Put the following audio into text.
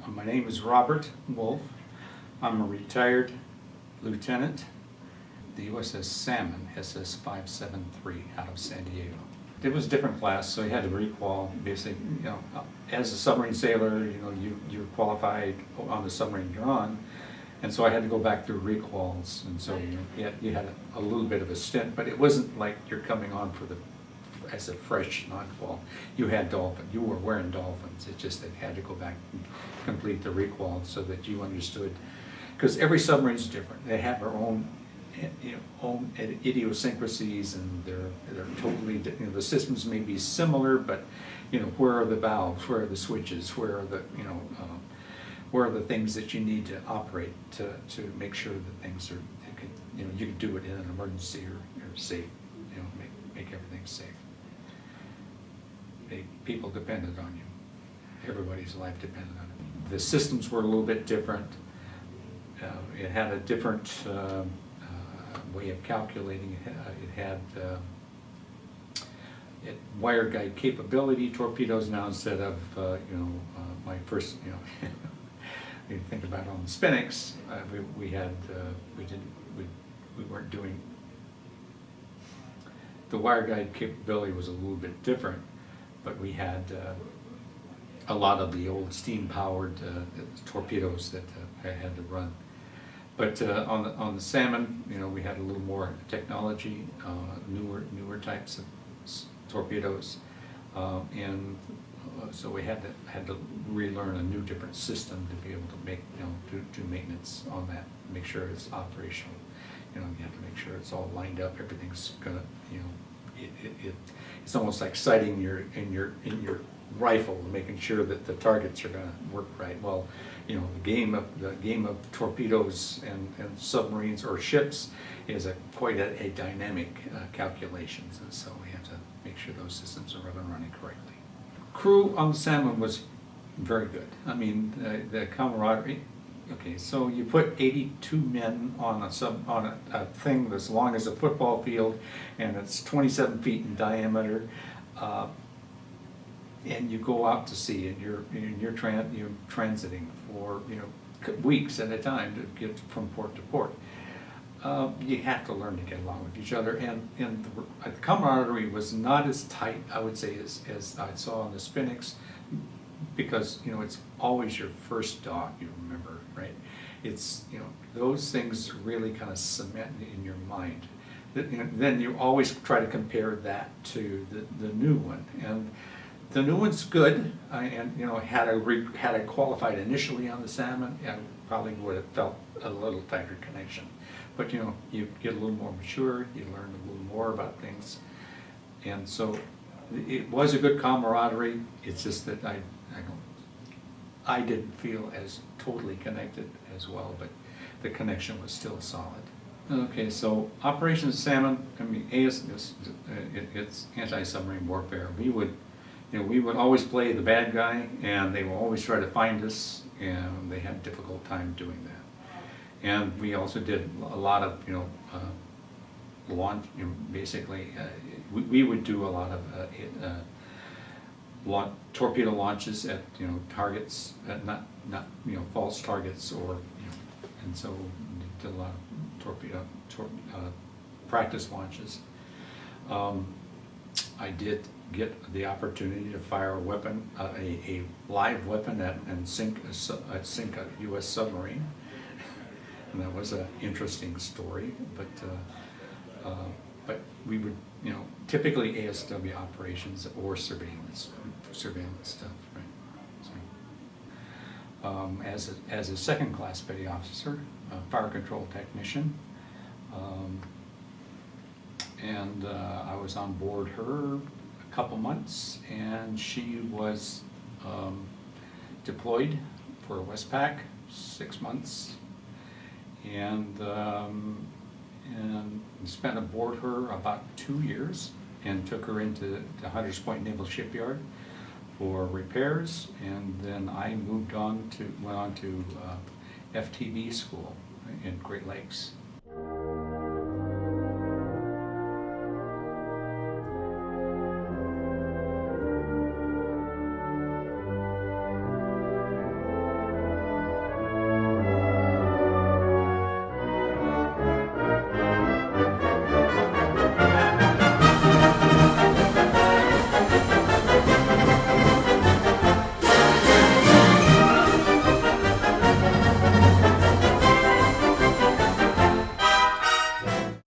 My name is Robert Wolfe. I'm a retired lieutenant, the USS Salmon, SS 573 out of San Diego. It was a different class, so you had to requal. Basically, as a submarine sailor, you're qualified on the submarine you're on, and so I had to go back through requals, and so you had a little bit of a stint, but it wasn't like you're coming on as a fresh non-qual. You had dolphin. You were wearing dolphins. It just that you had to go back and complete the requal so that you understood, because every submarine is different. They have their own idiosyncrasies, and they're totally the systems may be similar, but where are the valves, where are the switches, where are the where are the things that you need to operate to make sure that things are you can do it in an emergency or safe, make everything safe. People depended on you. Everybody's life depended on it. The systems were a little bit different. It had a different way of calculating. It had wire guide capability torpedoes now instead of my first you think about on the Spinix, we weren't doing, the wire guide capability was a little bit different, but we had a lot of the old steam powered torpedoes that I had to run. But on the Salmon, we had a little more technology, newer types of torpedoes, and so we had to relearn a new different system to be able to make do maintenance on that, make sure it's operational. You have to make sure it's all lined up. Everything's gonna it's almost like sighting in your rifle, making sure that the targets are going to work right. Well, the game of torpedoes and submarines or ships is quite a dynamic calculations, and so we have to make sure those systems are up and running correctly. Crew on the Salmon was very good. I mean, the camaraderie. Okay, so you put 82 men on a thing that's long as a football field, and it's 27 feet in diameter, and you go out to sea, and you're transiting for weeks at a time to get from port to port. You have to learn to get along with each other, and the camaraderie was not as tight, I would say, as I saw on the Spinix, because it's always your first dog, you remember, right? It's those things really kind of cement in your mind. Then you always try to compare that to the new one, and the new one's good. And had I qualified initially on the Salmon, I probably would have felt a little tighter connection. But you get a little more mature, you learn a little more about things, and so it was a good camaraderie. It's just that I didn't feel as totally connected as well, but the connection was still solid. Okay, so Operation Salmon, I mean, it's anti-submarine warfare. We would always play the bad guy, and they will always try to find us, and they had a difficult time doing that. And we also did a lot of launch. Basically, we would do a lot of torpedo launches at targets, not false targets, or and so we did a lot of torpedo practice launches. I did get the opportunity to fire a weapon, a live weapon and sink a U.S. submarine, and that was an interesting story. But we would typically ASW operations or surveillance stuff, right? So, as a second class petty officer, fire control technician. And I was on board her a couple months, and she was deployed for Westpac 6 months, and spent aboard her about 2 years, and took her into the Hunters Point Naval Shipyard for repairs, and then I went on to FTB school in Great Lakes.